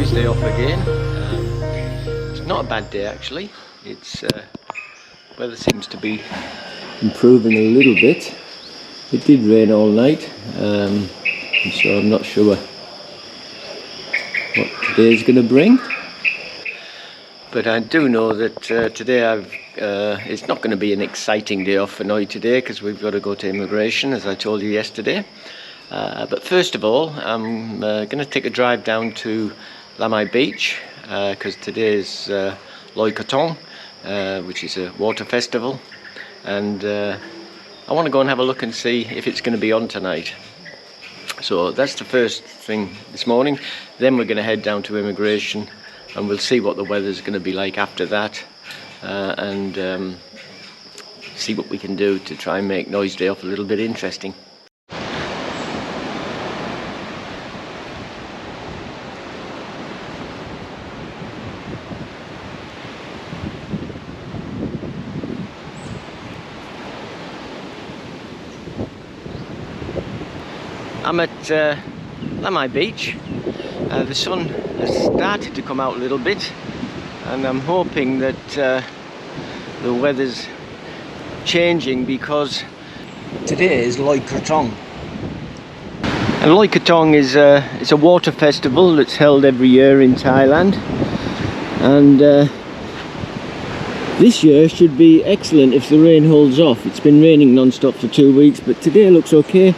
Noy's day off again. It's not a bad day actually. It's weather seems to be improving a little bit. It did rain all night, so I'm not sure what today's going to bring. But I do know that today it's not going to be an exciting day off for Noy today, because we've got to go to immigration, as I told you yesterday. But first of all, I'm going to take a drive down to Lamai Beach, because today is Loy Krathong, which is a water festival, and I want to go and have a look and see if it's going to be on tonight. So that's the first thing this morning. Then we're going to head down to immigration, and we'll see what the weather's going to be like after that, and see what we can do to try and make Noy's day off a little bit interesting. I'm at Lamai Beach. The sun has started to come out a little bit, and I'm hoping that the weather's changing, because today is Loy Krathong. And Loy Krathong is it's a water festival that's held every year in Thailand, and this year should be excellent if the rain holds off. It's been raining non-stop for 2 weeks, but today looks okay.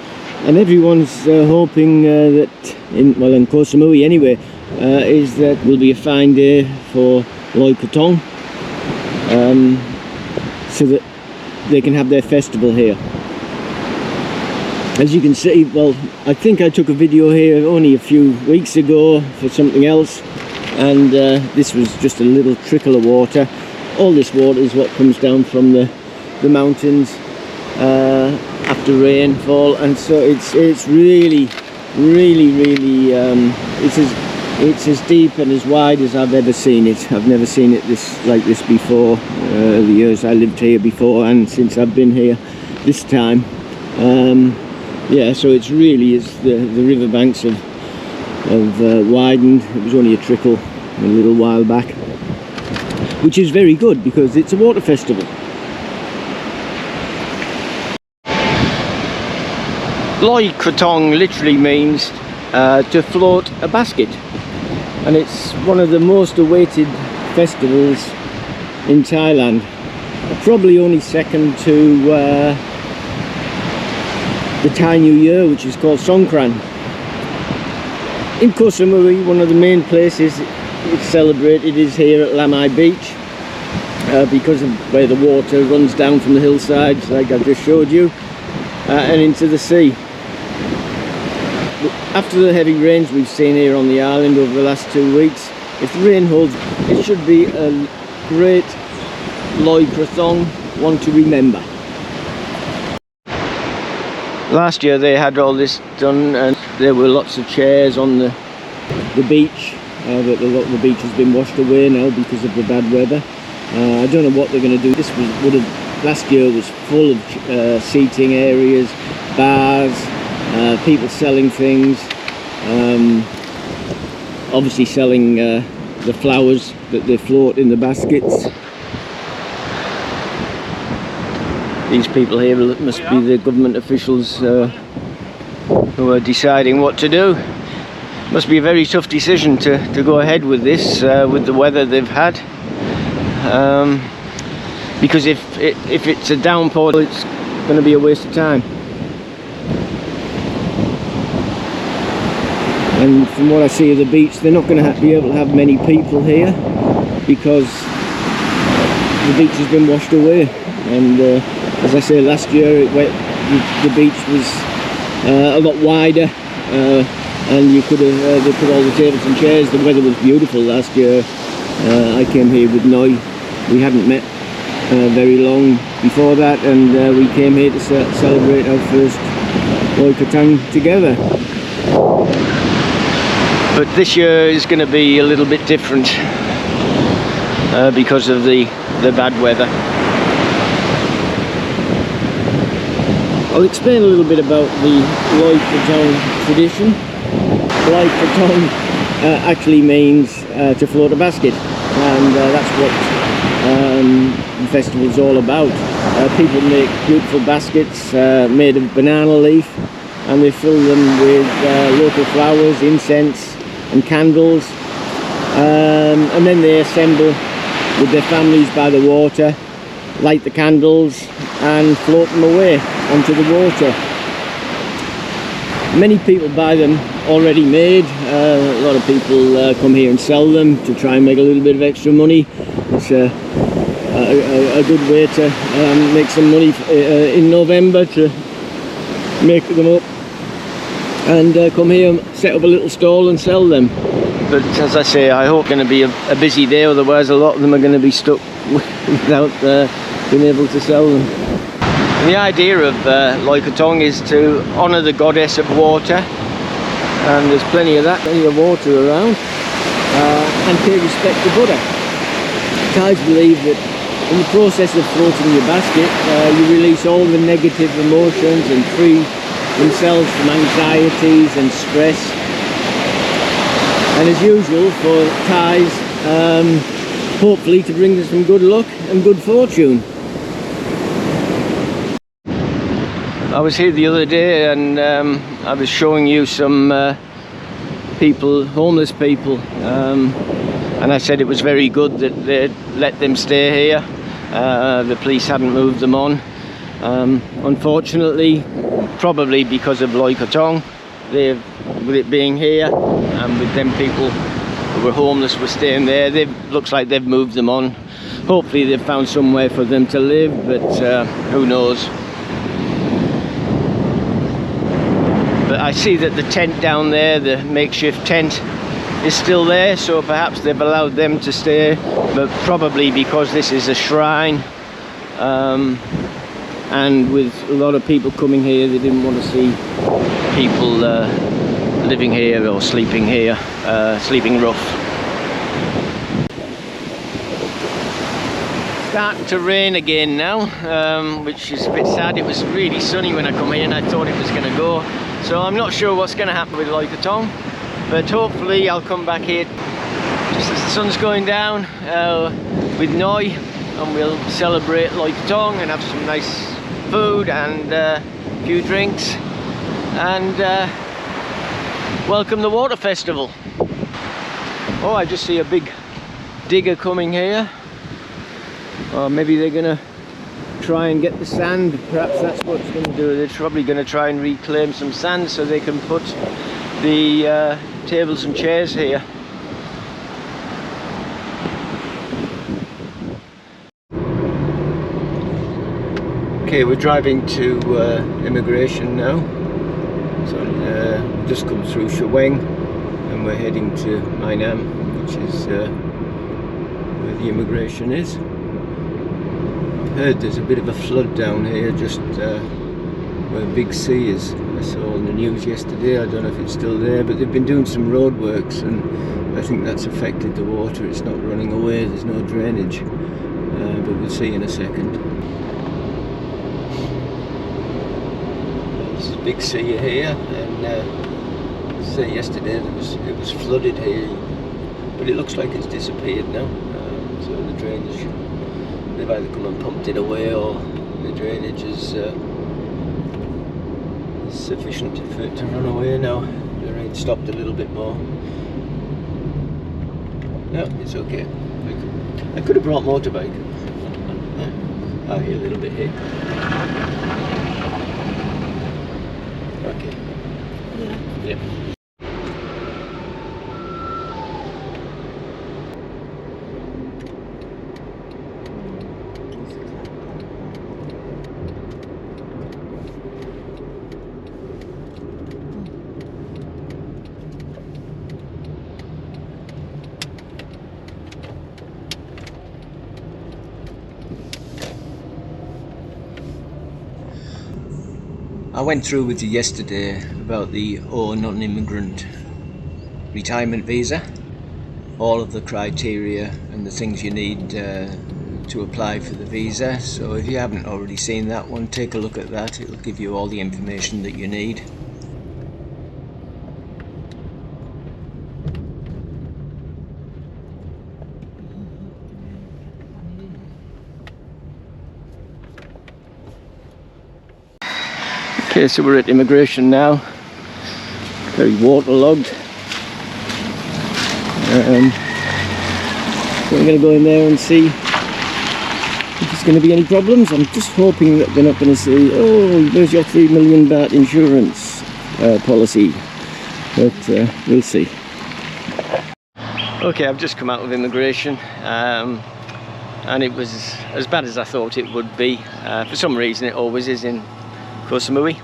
And everyone's hoping that, in Koh Samui anyway, is that will be a fine day for Loy Krathong, so that they can have their festival here. As you can see, well, I think I took a video here only a few weeks ago for something else, and this was just a little trickle of water. All this water is what comes down from the mountains after rainfall, and so it's really it's as deep and as wide as I've ever seen it. I've never seen it like this before, the years I lived here before, and since I've been here this time. Yeah, so it's really, as the riverbanks have widened. It was only a trickle a little while back, which is very good because it's a water festival. Loy Krathong literally means to float a basket, and it's one of the most awaited festivals in Thailand, probably only second to the Thai New Year, which is called Songkran. In Koh Samui, one of the main places it's celebrated is here at Lamai Beach, because of where the water runs down from the hillsides, like I've just showed you, and into the sea. After the heavy rains we've seen here on the island over the last 2 weeks, if the rain holds, it should be a great Loy Krathong one to remember. Last year they had all this done, and there were lots of chairs on the beach, but a lot of the beach has been washed away now because of the bad weather. I don't know what they're going to do. This last year was full of seating areas, bars, people selling things, obviously selling the flowers that they float in the baskets. These people here must be the government officials who are deciding what to do. Must be a very tough decision to go ahead with this, with the weather they've had, because if it's a downpour, it's going to be a waste of time. And from what I see of the beach, they're not going to be able to have many people here because the beach has been washed away. And as I say, last year the beach was a lot wider, and you could have they put all the tables and chairs. The weather was beautiful last year. I came here with Noy. We hadn't met very long before that, and we came here to celebrate our first Loy Krathong together. But this year is going to be a little bit different because of the bad weather. I'll explain a little bit about the Loy Krathong tradition. Loy Krathong actually means to float a basket, and that's what the festival's all about. People make beautiful baskets made of banana leaf, and they fill them with local flowers, incense and candles, and then they assemble with their families by the water, light the candles and float them away onto the water. Many people buy them already made. A lot of people come here and sell them to try and make a little bit of extra money. It's a good way to make some money in November, to make them up and come here and set up a little stall and sell them. But as I say, I hope it's going to be a busy day, otherwise a lot of them are going to be stuck without being able to sell them. And the idea of Loy Krathong is to honour the goddess of water, and there's plenty of that, plenty of water around, and pay respect to Buddha. Thais believe that in the process of floating your basket, you release all the negative emotions and free themselves from anxieties and stress. And as usual for Thais, hopefully to bring us some good luck and good fortune. I was here the other day and I was showing you some people, homeless people, and I said it was very good that they'd let them stay here. The police hadn't moved them on. Unfortunately, probably because of Loy Krathong, with it being here, and with them people who were homeless were staying there, looks like they've moved them on. Hopefully they've found somewhere for them to live, but who knows. But I see that the tent down there, the makeshift tent, is still there, so perhaps they've allowed them to stay, but probably because this is a shrine, and with a lot of people coming here, they didn't want to see people living here or sleeping here, sleeping rough. Starting to rain again now, which is a bit sad. It was really sunny when I come here and I thought it was going to go, so I'm not sure what's going to happen with Loy Krathong, but hopefully I'll come back here just as the sun's going down with Noy, and we'll celebrate Loy Krathong and have some nice food and a few drinks, and welcome the water festival. Oh, I just see a big digger coming here. Or maybe they're gonna try and get the sand. Perhaps that's what it's gonna do. They're probably gonna try and reclaim some sand so they can put the tables and chairs here. Okay, we're driving to immigration now. So we've just come through Shaweng and we're heading to Mainam, which is where the immigration is. I've heard there's a bit of a flood down here, just where Big C is. I saw on the news yesterday, I don't know if it's still there, but they've been doing some road works and I think that's affected the water. It's not running away, there's no drainage, but we'll see in a second. This is Big C here, and say yesterday it was flooded here, but it looks like it's disappeared now. So the drainage, they've either come and pumped it away, or the drainage is sufficient for it to run away now. The rain stopped a little bit more. No, it's okay. I could have brought motorbike. Oh, here a little bit here. Okay. Yeah. Yep. I went through with you yesterday about the non-immigrant retirement visa, all of the criteria and the things you need to apply for the visa. So if you haven't already seen that one, take a look at that. It'll give you all the information that you need. Okay, so we're at immigration now. Very waterlogged. So I'm going to go in there and see if there's going to be any problems. I'm just hoping that they're not going to say, oh, there's your 3 million baht insurance policy. But we'll see. Okay, I've just come out of immigration. And it was as bad as I thought it would be. For some reason it always is in Koh Samui.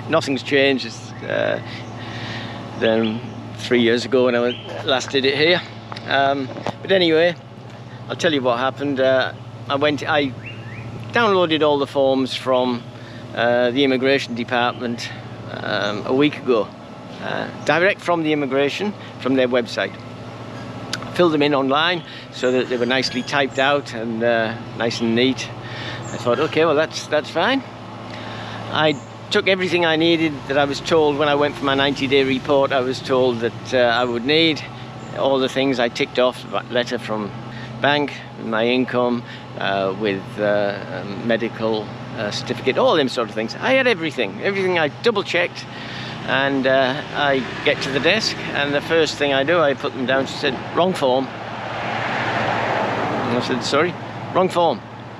Nothing's changed than 3 years ago when I last did it here. But anyway, I'll tell you what happened. I downloaded all the forms from the immigration department a week ago, direct from the immigration, from their website. Filled them in online so that they were nicely typed out and nice and neat. I thought, okay, well that's fine. I took everything I needed that I was told when I went for my 90-day report. I was told that I would need all the things I ticked off, letter from bank, my income, with medical certificate, all them sort of things. I had everything I double checked. And I get to the desk, and the first thing I do, I put them down. She said, wrong form. And I said, sorry, wrong form.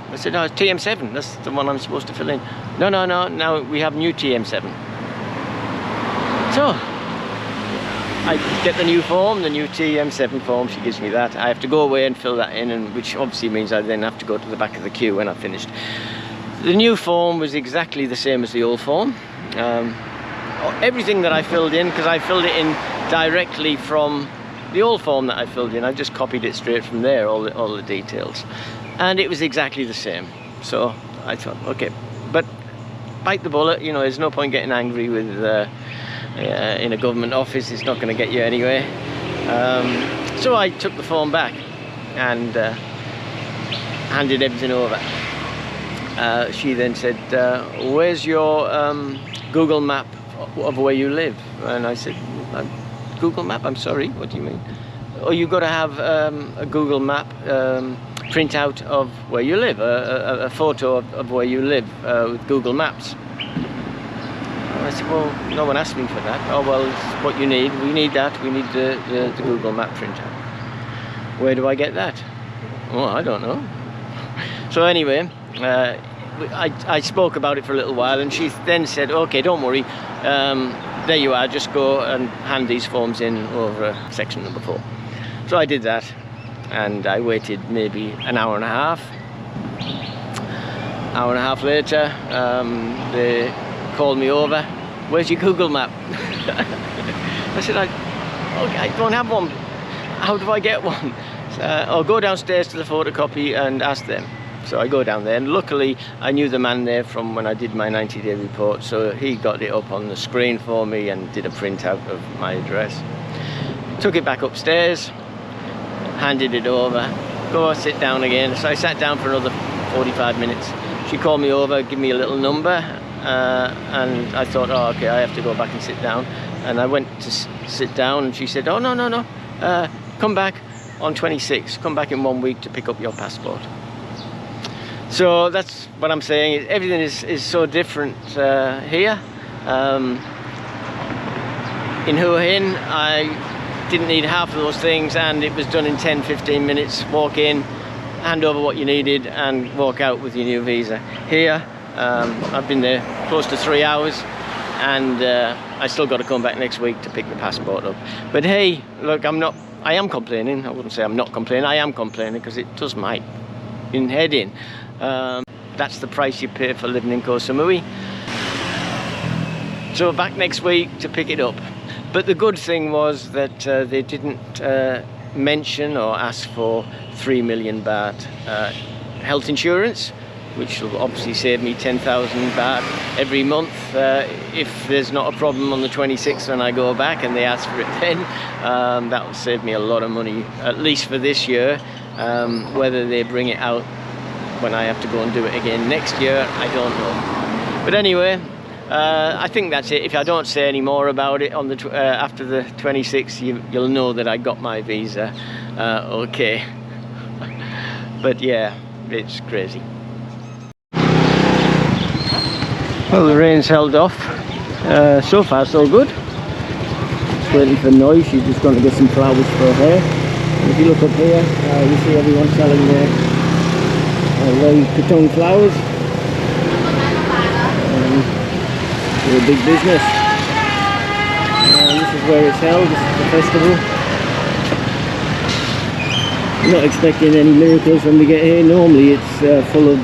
I said, oh, it's TM7, that's the one I'm supposed to fill in. No, now we have new TM7. So I get the new form, the new TM7 form, she gives me that. I have to go away and fill that in, and which obviously means I then have to go to the back of the queue when I've finished. The new form was exactly the same as the old form. Everything that I filled in, because I filled it in directly from the old form that I filled in, I just copied it straight from there, all the details, and it was exactly the same. So I thought, okay, but bite the bullet, you know, there's no point getting angry with in a government office, it's not going to get you anywhere. So I took the form back and handed everything over. She then said, where's your Google map of where you live? And I said, Google map, I'm sorry, what do you mean? Oh, you've got to have a Google map printout of where you live, a photo of where you live with Google Maps. And I said, well, no one asked me for that. Oh, well, it's what you need. We need that. We need the Google map printout. Where do I get that? Oh, I don't know. So anyway, I spoke about it for a little while, and she then said, okay, don't worry, there you are, just go and hand these forms in over section number 4. So I did that, and I waited maybe an hour and a half. Hour and a half later, they called me over. Where's your Google map? I said, I don't have one. How do I get one? I'll go downstairs to the photocopy and ask them. So I go down there, and luckily I knew the man there from when I did my 90-day report, so he got it up on the screen for me and did a printout of my address. Took it back upstairs, handed it over, go sit down again. So I sat down for another 45 minutes. She called me over, give me a little number, and I thought, oh, okay, I have to go back and sit down. And I went to sit down, and she said, oh, no, come back on 26, come back in 1 week to pick up your passport. So that's what I'm saying. Everything is so different here. In Hua Hin, I didn't need half of those things, and it was done in 10-15 minutes. Walk in, hand over what you needed, and walk out with your new visa. Here, I've been there close to 3 hours, and I still got to come back next week to pick the passport up. But hey, look, I am complaining. I wouldn't say I'm not complaining. I am complaining because it does my head in. That's the price you pay for living in Koh Samui. So back next week to pick it up. But the good thing was that they didn't mention or ask for 3 million baht health insurance, which will obviously save me 10,000 baht every month if there's not a problem on the 26th when I go back and they ask for it then. That will save me a lot of money, at least for this year. Whether they bring it out when I have to go and do it again next year, I don't know. But anyway, I think that's it. If I don't say any more about it on the after the 26th, you'll know that I got my visa. Okay. But yeah, it's crazy. Well, the rain's held off. So far so good. Just waiting for Noy. She's just going to get some flowers for her hair. And if you look up here, you see everyone selling their Loy Krathong flowers. They're a big business. This is where it's held. This is the festival. I'm not expecting any miracles when we get here. Normally it's full of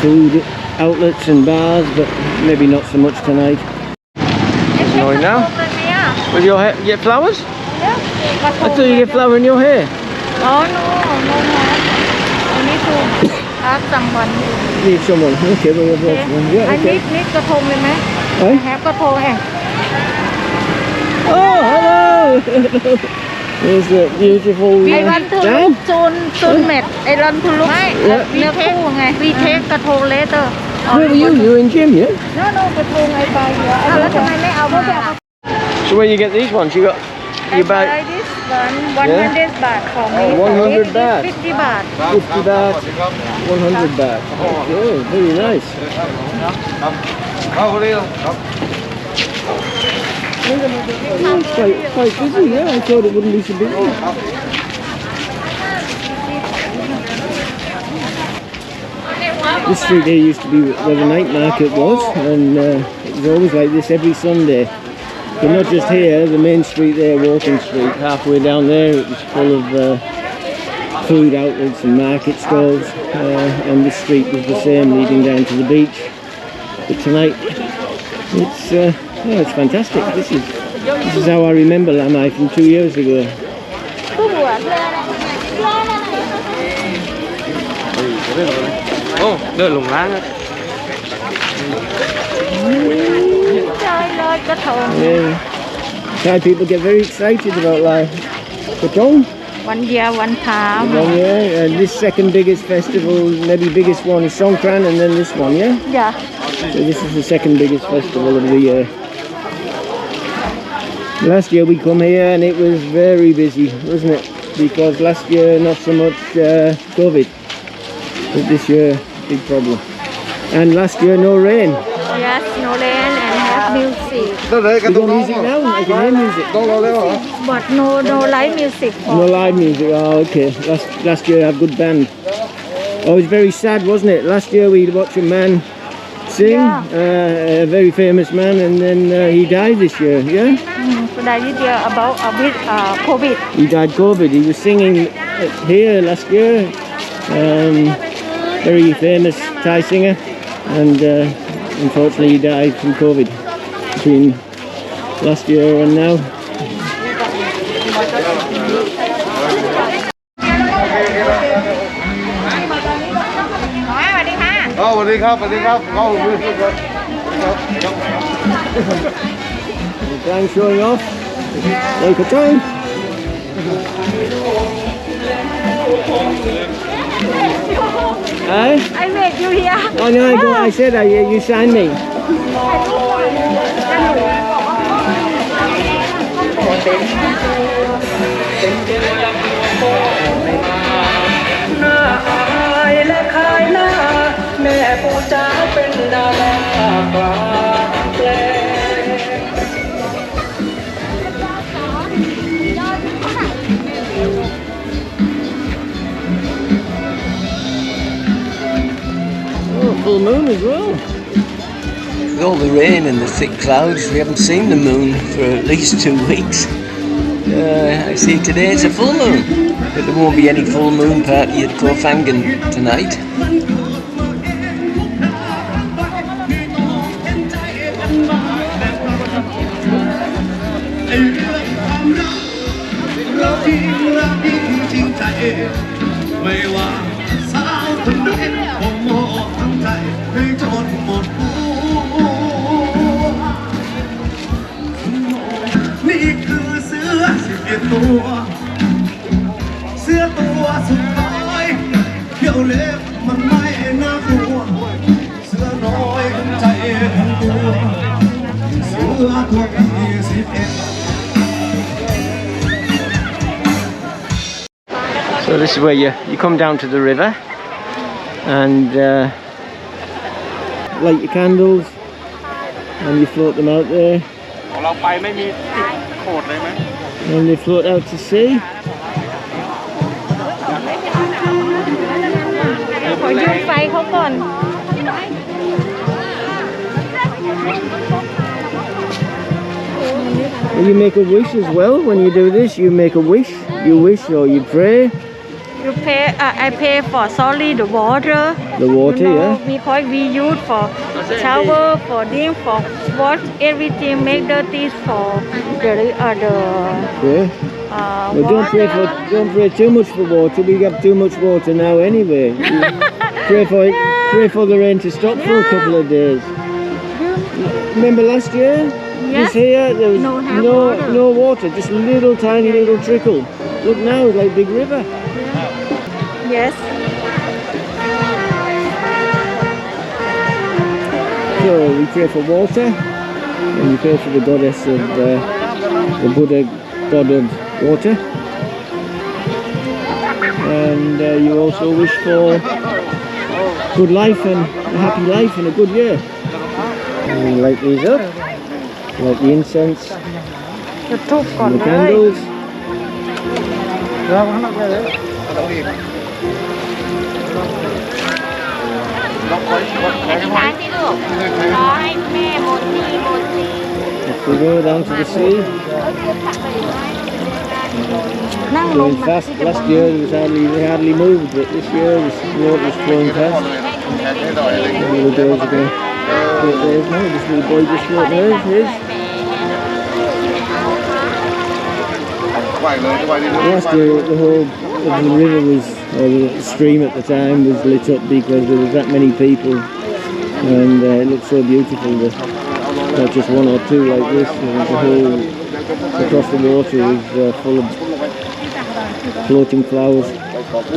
food outlets and bars, but maybe not so much tonight. Noy now. With your hair, you get flowers? Yeah. I thought you get flower in your hair. Oh no, I need to ask someone. Need someone? Okay, well we'll have one. Yeah, okay. I need Krathongเลยไหม Huh? I have Krathong eh. Oh, hello! There's a beautiful I want to dam. look soon met. I want to look เนื้อคู่ไง We take Krathong later. Where were you? You were in gym, yeah? No, Krathong I buy here. แล้วทำไมไม่เอามา So where you get these ones? You got I buy this one 100 baht for me. 100 baht. 50 baht. 50 baht. 100 baht. Okay, very nice. Quite busy, yeah. I thought it wouldn't be so busy. This street here used to be where the night market was, and it was always like this every Sunday. But not just here, the main street there, Walking Street, halfway down there, it was full of food outlets and market stalls, and this street was the same leading down to the beach. But tonight, it's fantastic. This is how I remember Lamai from 2 years ago. Oh, đợi lủng láng á. Yeah. Thai people get very excited about Loy Krathong. 1 year, 1 time. Yeah, and this second biggest festival, maybe biggest one is Songkran, and then this one, yeah? Yeah. So this is the second biggest festival of the year. Last year we come here and it was very busy, wasn't it? Because last year not so much COVID, but this year big problem. And last year no rain. Yes, no rain and have music. We got music now? I can hear music. But no live music. No live music, oh okay. Last year I had a good band. Oh, it was very sad, wasn't it? Last year we watched a man sing, Yeah. a very famous man, and then he died this year, yeah? So that is about COVID. He died COVID. He was singing here last year. Very famous Thai singer, and unfortunately he died from COVID between last year and now. Gang showing off. Loy Krathong. I met you here. Oh no, I said you signed me. Full moon as well. With all the rain and the thick clouds, we haven't seen the moon for at least 2 weeks. I see today it's a full moon, but there won't be any full moon party at Koh Phangan tonight. So this is where you come down to the river, and light your candles, and you float them out there. ของเราไปไม่มีติดโขดเลยไหม And they float out to sea. ขอยืมไฟเขาก่อน You make a wish as well when you do this. You make a wish. You wish or you pray. You pay I pay for sorry the water. The water, you know, yeah. because we use for shower, for drink, for wash everything, make dirty for the Yeah. Well, don't pray too much for water. We got too much water now anyway. You pray for the rain to stop for a couple of days. Remember last year? Yes. This here there was no water, just little tiny little trickle. Look now, it's like a big river. Yes. So we pray for water, and we pray for the goddess of the Buddha, god of water, and you also wish for good life and a happy life and a good year. And we light these up, light the incense, จุดธูปก่อน and the เลย candles. ร้านที่ลูกขอให้แม่หมดหนี้หมดสิน If we go down to the sea, นั่งลง going มา fast. Last year it was hardly moved, but this year the water was flowing fast. The little girls are going to float theirs now. This little boy just floating his. Last year the whole of the river was, or the stream at the time was lit up because there was that many people, and it looked so beautiful. Not just one or two like this, the whole across the water was full of floating flowers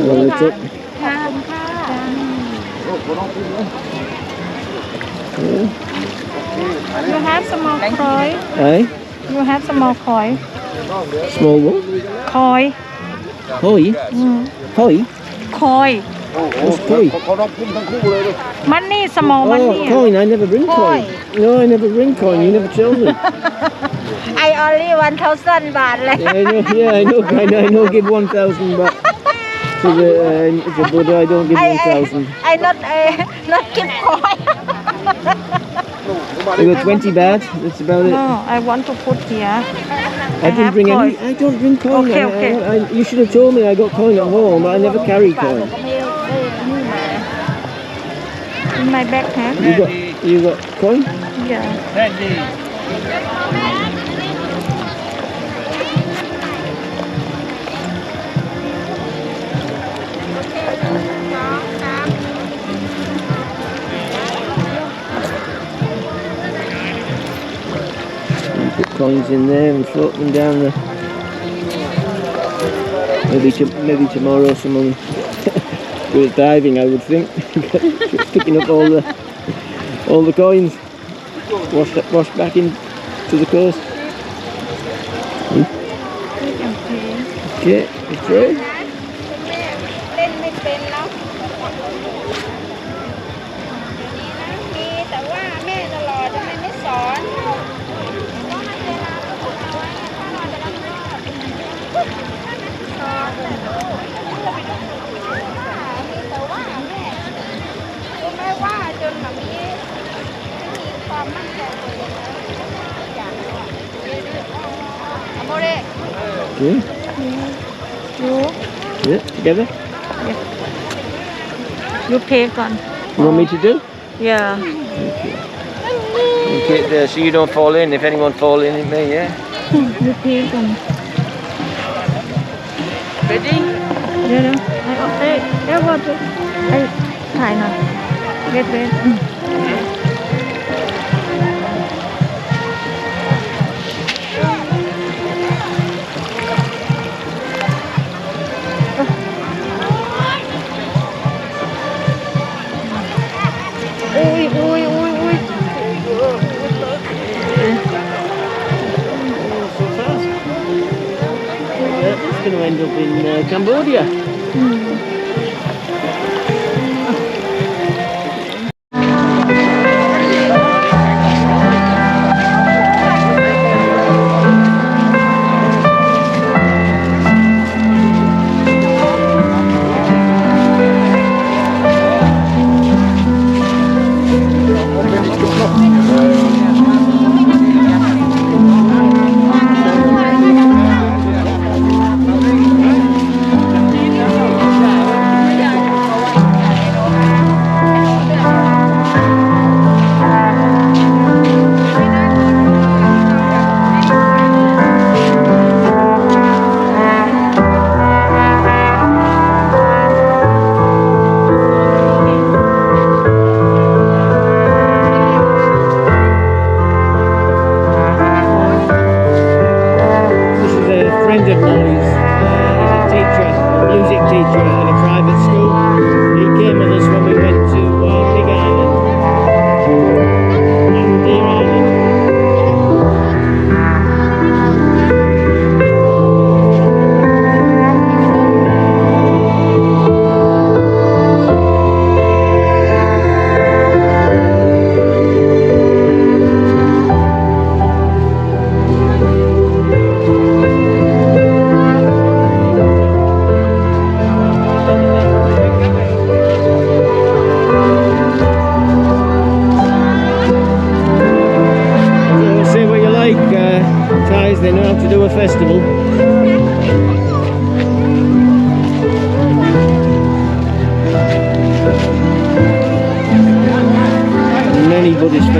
all lit up. You have small koi. Aye? You have small koi. Small what? Koi. Koi? Koi? Koi. What's koi? Money small Oh, money. coin, I never bring coin. No, I never bring coin, you never tell me. I only 1,000 baht. I know, give 1,000 baht to the Buddha, I don't give 1,000. I not keep koi. I got 20 baht, that's about it. No, I want to put here. I didn't bring any, I don't bring coin. Okay. You should have told me I got coin at home, I never carry coin. In my bag, huh? You got coin? Yeah. Put coins in there and float them down the. Maybe tomorrow someone goes diving, I would think, picking up all the coins, washed back in to the coast. Okay, let's pray. เล่นไม่เป็นแล้วมีแต่ว่าแม่ตลอดทำไมไม่สอน Okay. Yeah, together. You pay ก่อน You want me to do? Yeah. Okay, there, so you don't fall in. If anyone fall in, it may, yeah. You pay ก่อน Ready? เดี๋ยวว่าจะถ่ายหน่อยเวทอุ้ย So fast. It's going to end up in Cambodia.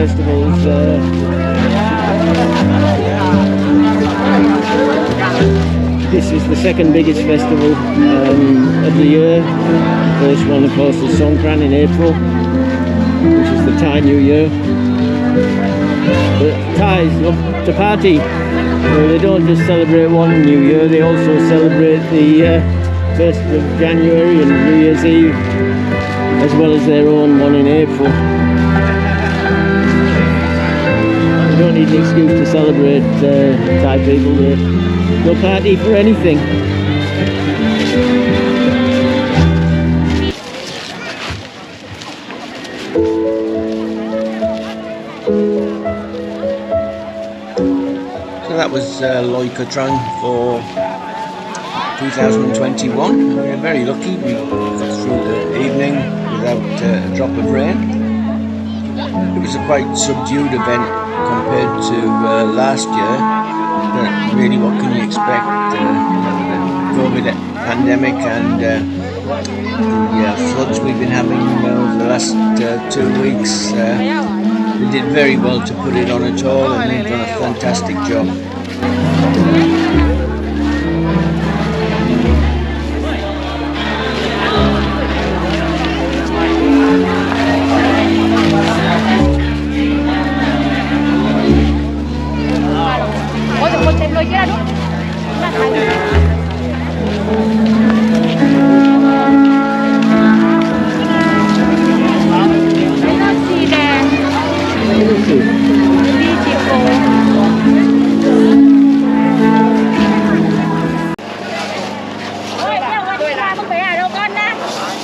festivals. This is the second biggest festival of the year. The first one, of course, is Songkran in April, which is the Thai New Year. But Thais love to party. They don't just celebrate one New Year, they also celebrate the 1st of January and New Year's Eve, as well as their own one in April. You don't need an excuse to celebrate Thai people. They'll party for anything. So that was Loy Krathong for 2021. We were very lucky. We got through the evening without a drop of rain. It was a quite subdued event compared to last year. But really, what can you expect? The COVID pandemic and the floods we've been having over the last 2 weeks. They did very well to put it on at all, and they've done a fantastic job.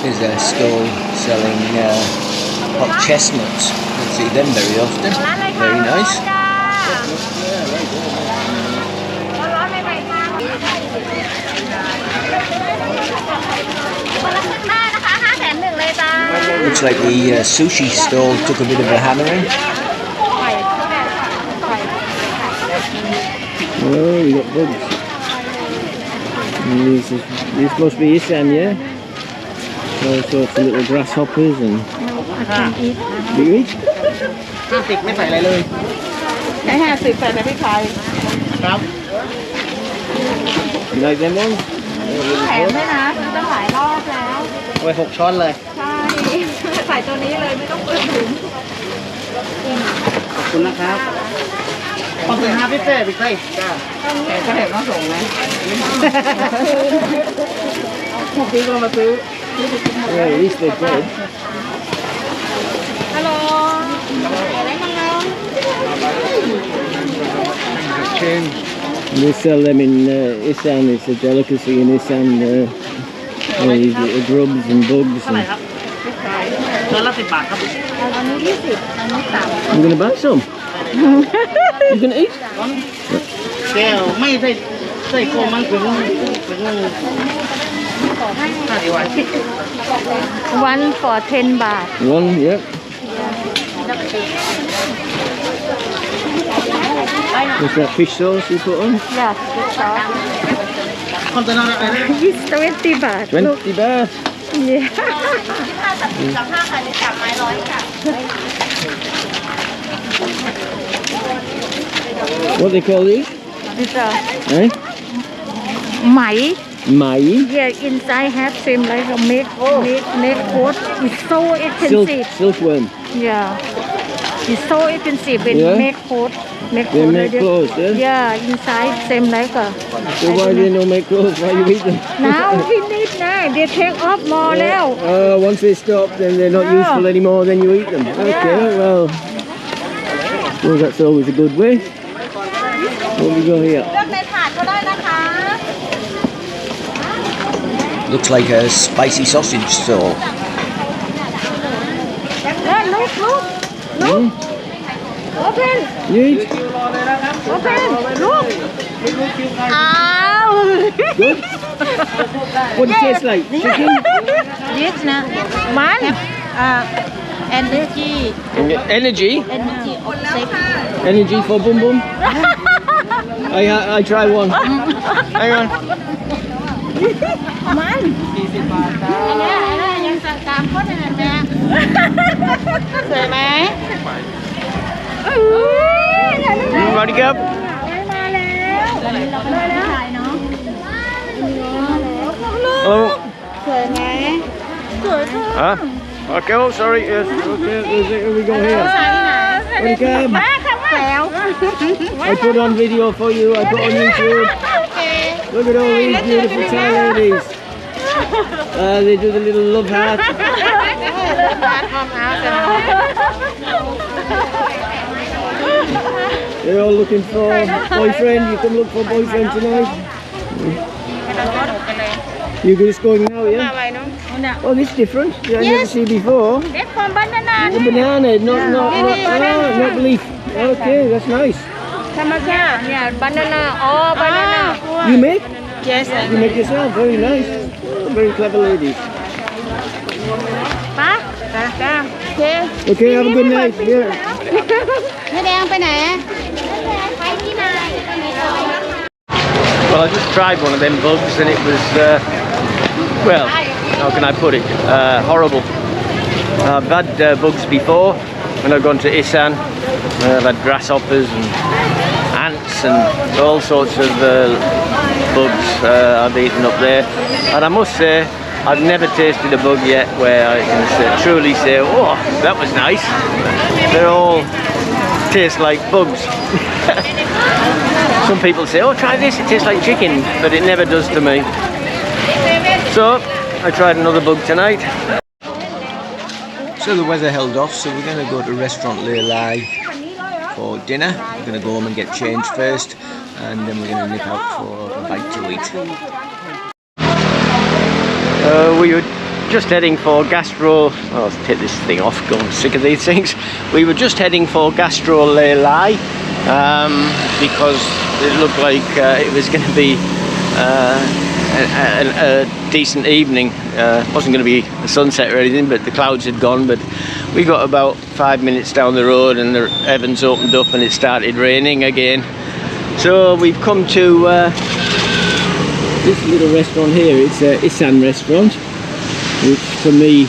There's a stall selling hot chestnuts. Don't see them very often. Very nice. Looks like the sushi stall took a bit of a hammering. Oh, we got bugs. These must be Issan, yeah? All sorts of little grasshoppers and... Do you eat? 50ไม่ใส่อะไรเลยแค่50ใส่แต่พริกไทยครับ You like them ones? แถมด้วยนะซื้อตั้งหลายรอบแล้ว เอาไป6ช้อนเลย ใช่ ใส่ตัวนี้เลยไม่ต้องเปลืองถุง ขอบคุณนะครับขอบคุณครับพี่เป้พี่เต้จ้าแต่ก็เห็นต้องส่งนะพวกนี้ก็มาซื้อ Yeah, at least they're good. ฮัลโหลอะไรบ้างเรา They sell them in Issan. It's a delicacy in Issan. These little grubs and bugs. เท่าไหร่ And ครับช้อนละ10 บาทครับ อันนี้20อันนี้30 I'm gonna buy some. You can eat. แก้วไม่ใส่โคมันถึง50 วัน one for 10 บาท One, yep. What's that fish sauce you put on? yes good sauce คอนเทนเนอร์อะไรนะ it's 20 บาท 20 baht. yeah What they call these? it's Eh? ไหม Mai. yeah inside have same like a make coat it's so expensive Silkworm. yeah it's so expensive when Yeah? make coat make They coat make like clothes, yeah? yeah inside same like a So why do they not make clothes? Why you eat them? now we need now they take off more now Once they stop, then they're not Yeah. useful anymore, then you eat them. Okay, well, that's always a good way. What we got here? เลือกในถาดก็ได้นะคะ Looks like a spicy sausage stall. look open You eat? open look อ้าว Good? What does it taste like? Chicken? this นะมันenergy Energy? energy Energy for Bum Bum? I try one. Hang on. มันอันนี้ยัง3 คนนะแม่สวยไหม มาดิครับ Hello. สวยไหมสวยค่ะ Huh? Okay, oh, sorry. Yes. Okay, here we go here. Welcome. มาค่ะแล้ว I put on video for you. I put on YouTube. Look at all these beautiful Thai ladies. They do the little love heart. They're all looking for boyfriend. You can look for boyfriend tonight. You're just going now, yeah? Oh, this is different. I never see before. That's from banana. The banana, not leaf. Okay, that's nice. ธรรมชาติเนี่ย banana อ๋อ banana You make? yes You make yourself. Very nice. Oh, very clever ladies. ป้าจ้าโอเค Okay, have a good night. Yeah. แม่แดงไปไหนไปที่ไหน Well, I just tried one of them bugs and it was, well, how can I put it? Horrible. I've had bugs before when I've gone to Issan. I've had grasshoppers and ants and all sorts of bugs I've eaten up there. And I must say, I've never tasted a bug yet where I can truly say, oh, that was nice. They all taste like bugs. Some people say, oh, try this, it tastes like chicken, but it never does to me. So, I tried another bug tonight. So the weather held off, so we're going to go to restaurant Lamai for dinner. We're going to go home and get changed first, and then we're going to nip out for a bite to eat. We were just heading for gastro. Oh, I'll take this thing off, I'm sick of these things. We were just heading for gastro Lamai because it looked like it was going to be a decent evening. Wasn't going to be a sunset or anything, but the clouds had gone. But we got about 5 minutes down the road and the heavens opened up and it started raining again. So we've come to this little restaurant here. It's an Issan restaurant, which for me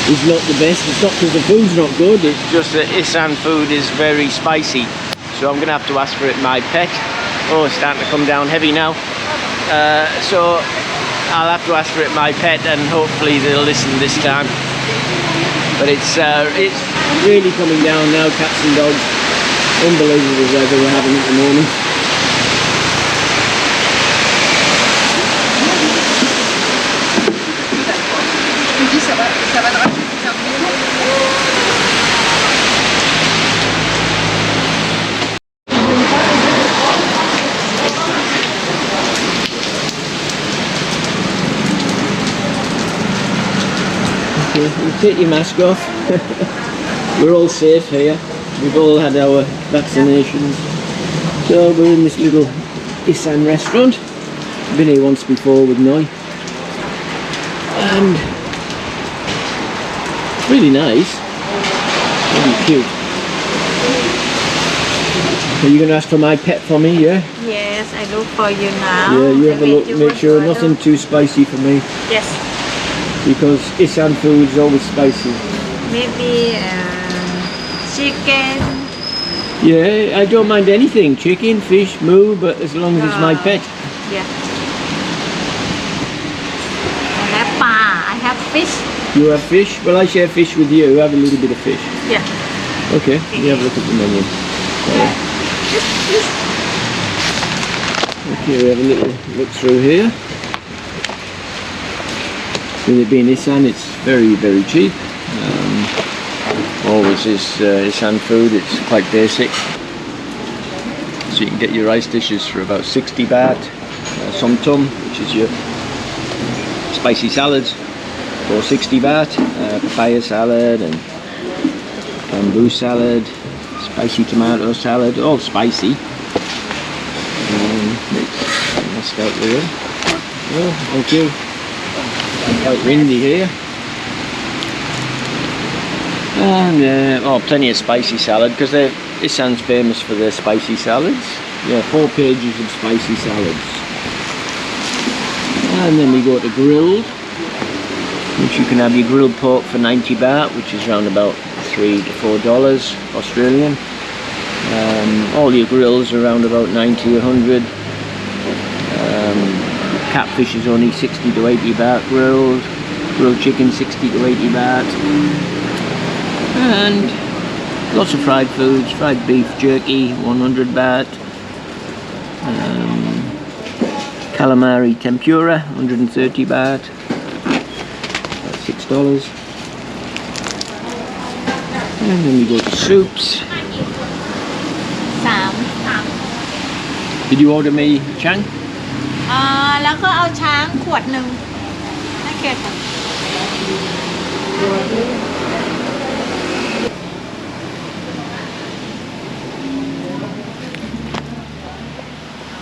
is not the best. It's not because the food's not good, it's just that Issan food is very spicy. So I'm going to have to ask for it my pet. Oh, it's starting to come down heavy now. So I'll have to ask for it my pet and hopefully they'll listen this time. But it's really coming down now, cats and dogs. Unbelievable weather we're having at the moment. Okay, you take your mask off. We're all safe here. We've all had our vaccinations. So we're in this little Issan restaurant. Been here once before with Noy. And really nice. Really cute. Are you going to ask for my pet for me, yeah? yes I look for you now Yeah, you have a look. Make sure nothing too spicy for me. yes Because Issan food is always spicy. maybe chicken Yeah, I don't mind anything. Chicken, fish, moo, but as long as it's my pet. yeah I have ปลา I have fish You have fish? Well, I share fish with you. Have a little bit of fish. yeah Okay, you have a look at the menu. Okay, we have a little look through here. With it being Issan, it's very, very cheap. Always is Issan food, it's quite basic. So you can get your rice dishes for about 60 baht. Som tum, which is your spicy salads, for 60 baht. Papaya salad and bamboo salad, spicy tomato salad, all spicy. Let's start with it. Oh, thank you. It's quite windy here. And plenty of spicy salad because Issan's famous for their spicy salads. Yeah, 4 pages of spicy salads. And then we go to grilled, which you can have your grilled pork for 90 baht, which is around about $3 to $4 Australian. All your grills around about 90, 100. Catfish is only 60 to 80 baht grilled. Grilled chicken 60 to 80 baht. And lots of fried foods, fried beef jerky 100 baht. Calamari tempura 130 baht. That's $6. And then we go to soups. 3 Did you order me Chang? แล้วก็เอาช้างขวดหนึ่งให้เกด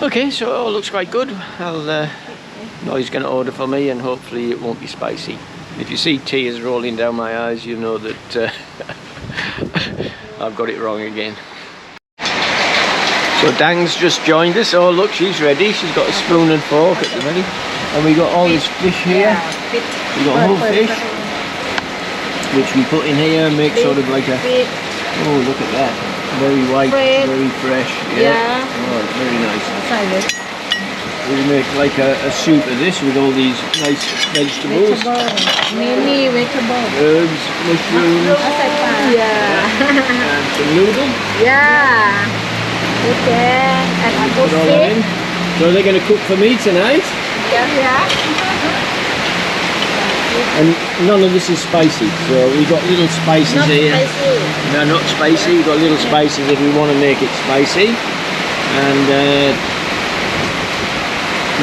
Okay, so it all looks quite good. Noy's going to order for me, and hopefully it won't be spicy. If you see tears rolling down my eyes, you know that I've got it wrong again. So Dang's just joined us. Oh look, she's ready. She's got a spoon and fork at the ready. And we got all this fish here. We got whole fish, which we put in here and make sort of like a... Oh, look at that. Very white, very fresh. Yeah. Oh, it's very nice. We make like a soup of this with all these nice vegetables. Many vegetables. Herbs, mushrooms. Yeah. And some noodle. Yeah. Okay. And I Put all that in. So they're going to cook for me tonight. Yeah. And none of this is spicy, so we've got little spices here. They're not spicy, we've got little spices if we want to make it spicy. And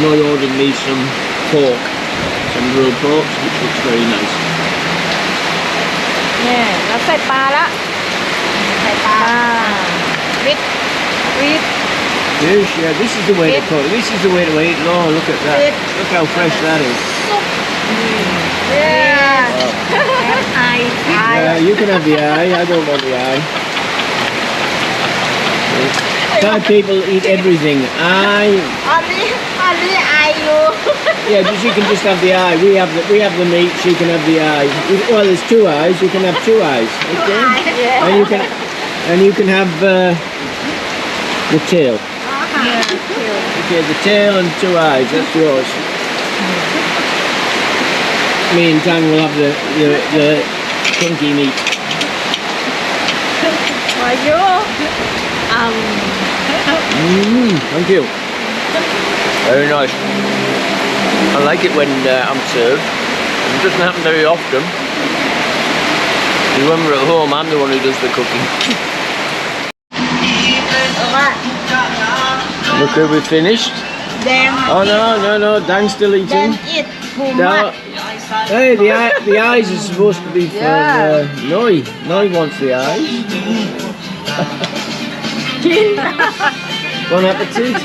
Noy ordered me some pork, some grilled pork, which looks very nice. Yeah, แล้วใส่ปลาละใส่ปลา with Fish, yeah, this is the way to cook it. This is the way to eat. Oh, look at that. Look how fresh that is. yeah. Yeah, you can have the eye. I don't want the eye. Thai people eat everything. Eye. Only you. Yeah, you can just have the eye. We have the meat. She can have the eye. Well, there's 2 eyes. You can have 2 eyes. Okay. Yeah. And you can have the tail. Okay, the tail and 2 eyes. That's yours. Me and Tang will have the chunky meat. For you. Thank you. Very nice. I like it when I'm served. It doesn't happen very often. When we're at home, I'm the one who does the cooking. Look who we finished. Oh no, Dan's still eating. Eat too No. much. Hey, the eyes are supposed to be for Noy. Noy wants the eyes. Bon appetit.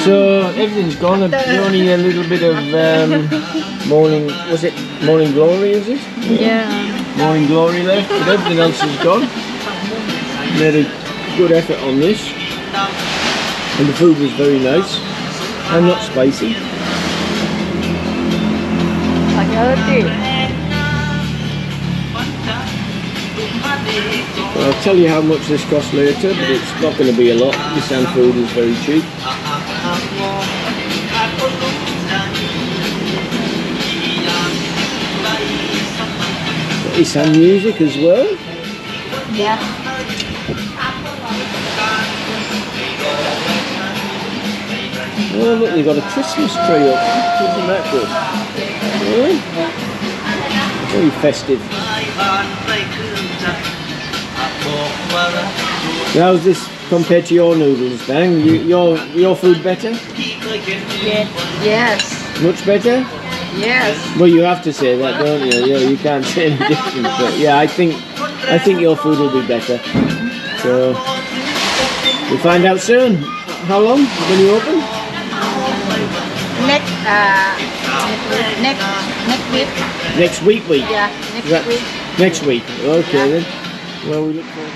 So everything's gone. Only a little bit of morning. Was it morning glory? Is it? Yeah. Morning glory left, but everything else is gone. Made a good effort on this, and the food was very nice and not spicy. Well, I'll tell you how much this costs later, but it's not going to be a lot. Issan food is very cheap. Issan music as well. Yeah. Oh look, they've got a Christmas tree up. Isn't that good? Really? Very festive. How's this compared to your noodles, Dang? Your food better? Yes. Much better? Yes. Well, you have to say that, don't you? You can't say any different. But yeah, I think your food will be better. So we'll find out soon. How long when you open? Next week. Next week. Yeah, next week. Next week. Okay then. Well, we look forward.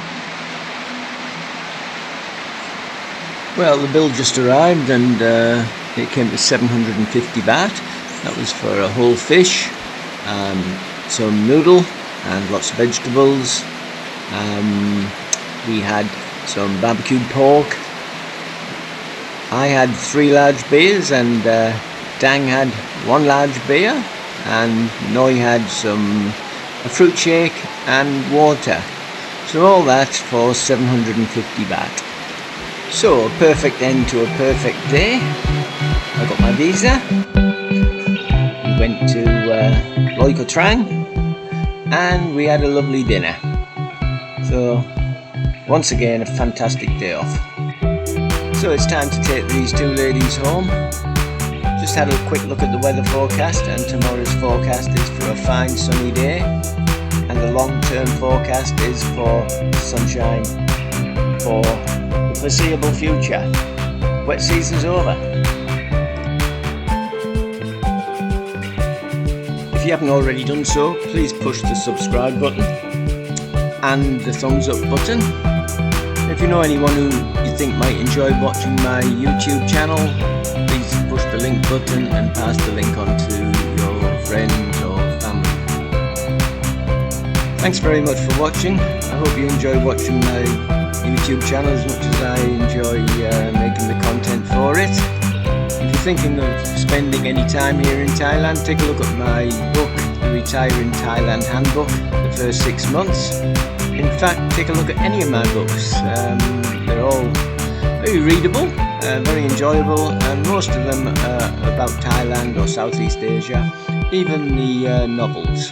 Well, the bill just arrived and it came to 750 baht. That was for a whole fish, some noodle, and lots of vegetables. We had some barbecued pork. I had 3 large beers, and Dang had 1 large beer, and Noy had a fruit shake and water. So all that for 750 baht. So a perfect end to a perfect day. I got my visa. We went to Loy Krathong, and we had a lovely dinner. So once again, a fantastic day off. So it's time to take these 2 ladies home. Just had a quick look at the weather forecast, and tomorrow's forecast is for a fine sunny day, and the long-term forecast is for sunshine for the foreseeable future. Wet season's over. If you haven't already done so, please push the subscribe button and the thumbs up button. If you know anyone who you think might enjoy watching my YouTube channel, please push the link button and pass the link on to your friends or family. Thanks very much for watching. I hope you enjoy watching my YouTube channel as much as I enjoy making the content for it. If you're thinking of spending any time here in Thailand, take a look at my book, The Retire in Thailand Handbook, the first 6 months. In fact, take a look at any of my books. They're all very readable, very enjoyable, and most of them are about Thailand or Southeast Asia, even the novels.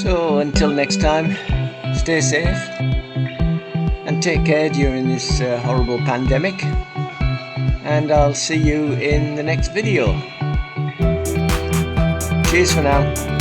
So until next time, stay safe and take care during this horrible pandemic, and I'll see you in the next video. Cheers for now.